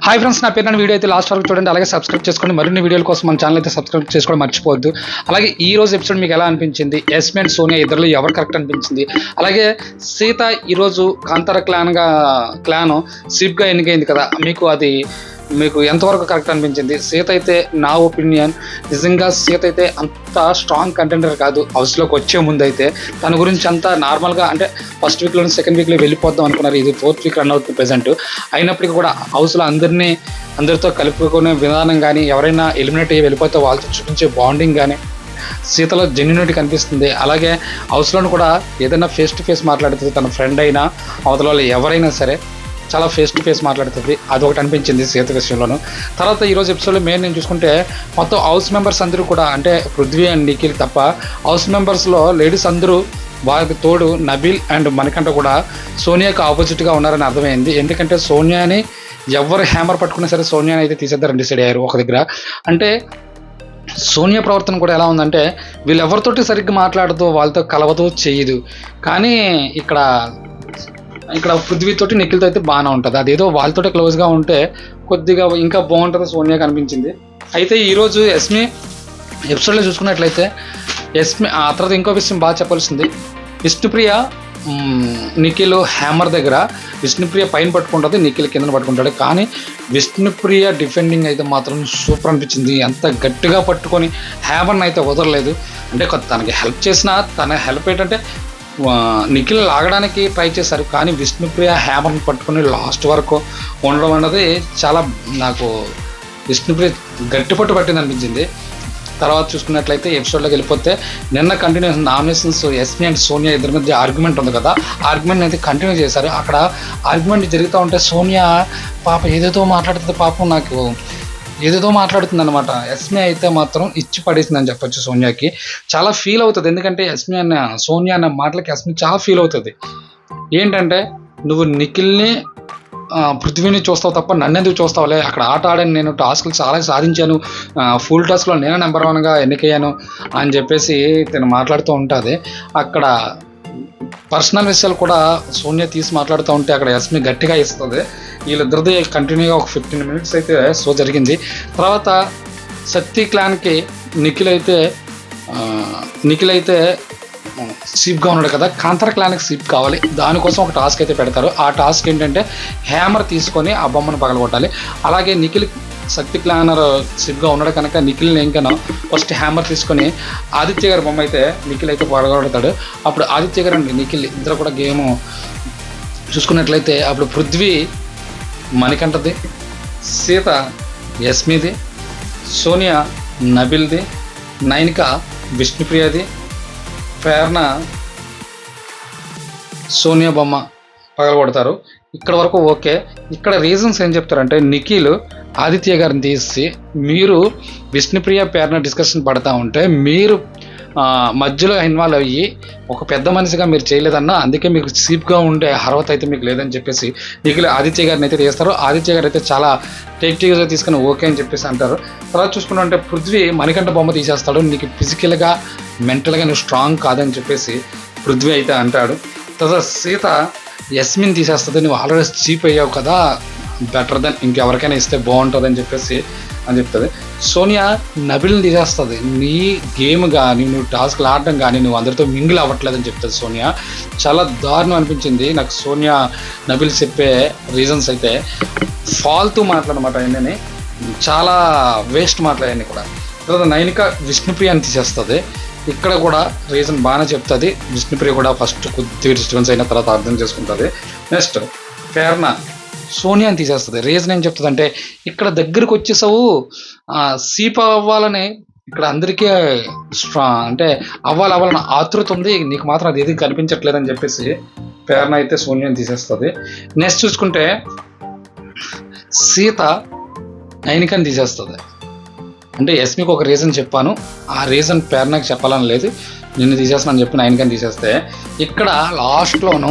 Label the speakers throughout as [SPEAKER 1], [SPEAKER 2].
[SPEAKER 1] Hi friends, నా పేరు video అయితే లాస్ట్ వరకు చూడండి. అలాగే సబ్స్క్రైబ్ చేసుకోండి. మరిన్ని వీడియోల కోసం మన ఛానల్ అయితే సబ్స్క్రైబ్ చేసుకోవడం మర్చిపోవద్దు. అలాగే ఈ రోజు ఎపిసోడ్ మీకు ఎలా అనిపించింది? యస్మి అండ్ సోనియా ఇద్దరిలో ఎవరు కరెక్ట్ అనిపించింది? అలాగే సీత ఈరోజు కాంతార క్లాన్ సీప్గా ఎన్నికైంది కదా, మీకు ఎంతవరకు కరెక్ట్ అనిపించింది? సీత అయితే నా ఒపీనియన్ నిజంగా సీత అయితే అంత స్ట్రాంగ్ కంటెండర్ కాదు. హౌస్లోకి వచ్చే ముందు అయితే తన గురించి అంతా నార్మల్గా, అంటే ఫస్ట్ వీక్లో సెకండ్ వీక్లో వెళ్ళిపోద్దాం అనుకున్నారు. ఇది 4th వీక్ రన్ అవుతుంది ప్రెజెంట్. అయినప్పటికీ కూడా హౌస్లో అందరితో కలుపుకునే విధానం కానీ, ఎవరైనా ఎలిమినేట్ అయ్యి వెళ్ళిపోతే వాళ్ళతో చూపించే బాండింగ్ కానీ సీతలో జెన్యూనిటీ కనిపిస్తుంది. అలాగే హౌస్లోను కూడా ఏదైనా ఫేస్ టు ఫేస్ మాట్లాడుతుంది. తన ఫ్రెండ్ అయినా అవతల వాళ్ళు ఎవరైనా సరే చాలా ఫేస్ టు ఫేస్ మాట్లాడుతుంది. అది ఒకటి అనిపించింది సీత విషయంలోను. తర్వాత ఈరోజు ఎపిసోడ్లో మెయిన్ నేను చూసుకుంటే మొత్తం హౌస్ మెంబర్స్ అందరూ కూడా, అంటే పృథ్వీ అండ్ నిఖిల్ తప్ప హౌస్ మెంబర్స్లో లేడీస్ అందరూ, వాళ్ళకి తోడు నబీల్ అండ్ మణికంఠ కూడా సోనియాకి ఆపోజిట్గా ఉన్నారని అర్థమైంది. ఎందుకంటే సోనియాని ఎవరు హ్యామర్ పట్టుకున్నా సరే సోనియాని అయితే తీసేద్దారని డిసైడ్ అయ్యారు ఒక దగ్గర. అంటే సోనియా ప్రవర్తన కూడా ఎలా ఉందంటే వీళ్ళెవరితోటి సరిగ్గా మాట్లాడదు, వాళ్ళతో కలవదు, చేయదు. కానీ ఇక్కడ పృథ్వీతోటి నిఖిల్తో అయితే బాగానే ఉంటుంది. అదేదో వాళ్ళతోటి క్లోజ్గా ఉంటే కొద్దిగా ఇంకా బాగుంటుంది సోనియాకి అనిపించింది. అయితే ఈరోజు యస్మి ఎపిసోడ్లో చూసుకున్నట్లయితే యస్మి ఆ తర్వాత ఇంకో విషయం బాగా చెప్పాల్సింది. విష్ణుప్రియ నిఖిల్ హ్యామర్ దగ్గర విష్ణుప్రియ పైన పట్టుకుంటుంది, నిఖిల్ కింద పట్టుకుంటాడు. కానీ విష్ణుప్రియ డిఫెండింగ్ అయితే మాత్రం సూపర్ అనిపించింది. అంత గట్టిగా పట్టుకొని హ్యామర్ని అయితే వదలలేదు. అంటే తనకి హెల్ప్ చేసిన, తన హెల్ప్ ఏంటంటే నిఖిల్ లాగడానికి ట్రై చేశారు. కానీ విష్ణుప్రియ హ్యామర్ని పట్టుకుని లాస్ట్ వరకు ఉండడం అన్నది చాలా, నాకు విష్ణుప్రియ గట్టి పట్టింది అనిపించింది. తర్వాత చూసుకున్నట్లయితే ఎపిసోడ్లోకి వెళ్ళిపోతే నిన్న continuation nominations Yashmi and Sonia ఇద్దరి మధ్య ఆర్గ్యుమెంట్ ఉంది కదా, ఆర్గ్యుమెంట్ అయితే కంటిన్యూ చేశారు. అక్కడ ఆర్గ్యుమెంట్ జరుగుతూ ఉంటే సోనియా పాప ఏదేదో మాట్లాడుతుంది, పాపం నాకు ఏదేదో మాట్లాడుతుంది అనమాట. యస్మి అయితే మాత్రం ఇచ్చి పడేసిందని చెప్పొచ్చు. సోనియాకి చాలా ఫీల్ అవుతుంది. ఎందుకంటే సోనియా అన్న మాటలకి యస్మి చాలా ఫీల్ అవుతుంది. ఏంటంటే నువ్వు నిఖిల్ని పృథ్వీని చూస్తావు తప్ప నన్నెందుకు చూస్తావులే, అక్కడ ఆట ఆడాను, నేను టాస్క్లు చాలా సాధించాను, ఫుల్ టాస్క్లో నేనే నెంబర్ 1గా ఎన్నికయ్యాను అని చెప్పేసి తను మాట్లాడుతూ ఉంటుంది. అక్కడ పర్సనల్ విషయాలు కూడా సోనియా తీసి మాట్లాడుతూ ఉంటే అక్కడ యస్మి గట్టిగా ఇస్తుంది. వీళ్ళిద్దరిది కంటిన్యూగా ఒక 15 minutes అయితే షో జరిగింది. తర్వాత శక్తి క్లాన్కి నిఖిల్ అయితే సీప్గా ఉన్నాడు కదా, కాంతార క్లాన్కి సీప్ కావాలి. దానికోసం ఒక టాస్క్ అయితే పెడతారు. ఆ టాస్క్ ఏంటంటే హ్యామర్ తీసుకొని ఆ బొమ్మను పగలగొట్టాలి. అలాగే నిఖిల్ శక్తి క్లానర్ సీప్గా ఉన్నాడు కనుక నిఖిల్ని ఇంకనో ఫస్ట్ హ్యామర్ తీసుకొని ఆదిత్య గారి బొమ్మ అయితే నిఖిల్ అయితే పగలగొడతాడు. అప్పుడు ఆదిత్య గారు అండి నిఖిల్ ఇద్దరు కూడా గేమ్ చూసుకున్నట్లయితే అప్పుడు పృథ్వీ మణికంఠది, సీత యస్మిది, సోనియా నబిల్ది, నైనిక విష్ణుప్రియది, ప్రేరణ సోనియా బొమ్మ పగలగొడతారు. ఇక్కడ వరకు ఓకే. ఇక్కడ రీజన్స్ ఏం చెప్తారంటే నిఖిల్ ఆదిత్య గారిని తీసి మీరు విష్ణుప్రియ ప్రేరణ డిస్కషన్ పడతా ఉంటే మీరు మధ్యలో ఇన్వాల్వ్ అయ్యి ఒక పెద్ద మనిషిగా మీరు చేయలేదన్నా, అందుకే మీకు సీప్గా ఉండే అర్హత అయితే మీకు లేదని చెప్పేసి నిఖిల్ ఆదిత్య గారిని అయితే తీస్తారు. ఆదిత్య గారు అయితే చాలా టేక్టివ్గా తీసుకుని ఓకే అని చెప్పేసి అంటారు. తర్వాత చూసుకుంటే పృథ్వీ మణికంఠ బొమ్మ తీసేస్తాడు. నీకు ఫిజికల్గా మెంటల్గా నువ్వు స్ట్రాంగ్ కాదని చెప్పేసి పృథ్వీ అయితే అంటాడు. తర్వాత సీత యస్మిన్ తీసేస్తుంది. నువ్వు ఆల్రెడీ చీప్ అయ్యావు కదా, బెటర్ దెన్ ఇంకెవరికైనా ఇస్తే బాగుంటుంది అని చెప్తుంది. సోనియా నబిల్ని తీసేస్తుంది. నీ గేమ్ కానీ నువ్వు టాస్క్లు ఆడడం కానీ నువ్వు అందరితో మింగిల్ అవ్వట్లేదని చెప్తుంది సోనియా. చాలా దారుణం అనిపించింది నాకు సోనియా నబిల్ చెప్పే రీజన్స్ అయితే. ఫాల్తూ మాట్లాడమాట ఆయనని, చాలా వేస్ట్ మాట్లాడాయని కూడా. తర్వాత నైనిక విష్ణుప్రియాని తీసేస్తుంది. ఇక్కడ కూడా రీజన్ బాగానే చెప్తుంది. విష్ణుప్రియ కూడా ఫస్ట్ కొద్దిగా డిస్టర్బెన్స్ అయిన తర్వాత అర్థం చేసుకుంటుంది. నెక్స్ట్ ప్రేరణ సోనియాని తీసేస్తుంది. రీజన్ ఏం చెప్తుంది అంటే ఇక్కడ దగ్గరికి వచ్చేసావు, సీప్ అవ్వాలని ఇక్కడ అందరికీ అంటే అవ్వాలని ఆతృత ఉంది, నీకు మాత్రం అది ఏది కనిపించట్లేదని చెప్పేసి ప్రేరణ అయితే సోనియాని తీసేస్తుంది. నెక్స్ట్ చూసుకుంటే సీత నైనికని తీసేస్తుంది. అంటే యస్మికి ఒక రీజన్ చెప్పాను, ఆ రీజన్ ప్రేరణకి చెప్పాలని లేదు, నిన్ను తీసేస్తానని చెప్పి నైనికని తీసేస్తే ఇక్కడ లాస్ట్లోనూ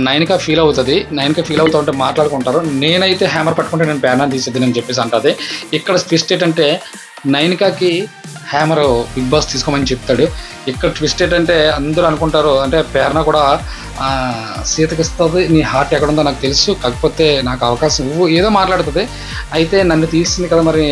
[SPEAKER 1] నైనిక ఫీల్ అవుతుంది. నైనిక ఫీల్ అవుతూ ఉంటే మాట్లాడుకుంటారు. నేనైతే హ్యామర్ పట్టుకుంటే నేను ప్రేరణని తీసేది అని చెప్పేసి అంటుంది. ఇక్కడ ట్విస్ట్ ఏంటంటే నైనికకి హ్యామర్ బిగ్ బాస్ తీసుకోమని చెప్తాడు. ఇక్కడ ట్విస్ట్ ఏంటంటే అందరూ అనుకుంటారు అంటే ప్రేరణ కూడా సీతకి ఇస్తుంది, నీ హార్ట్ ఎక్కడుందో నాకు తెలుసు, కాకపోతే నాకు అవకాశం ఏదో మాట్లాడుతుంది, అయితే నన్ను తీసింది కదా మరి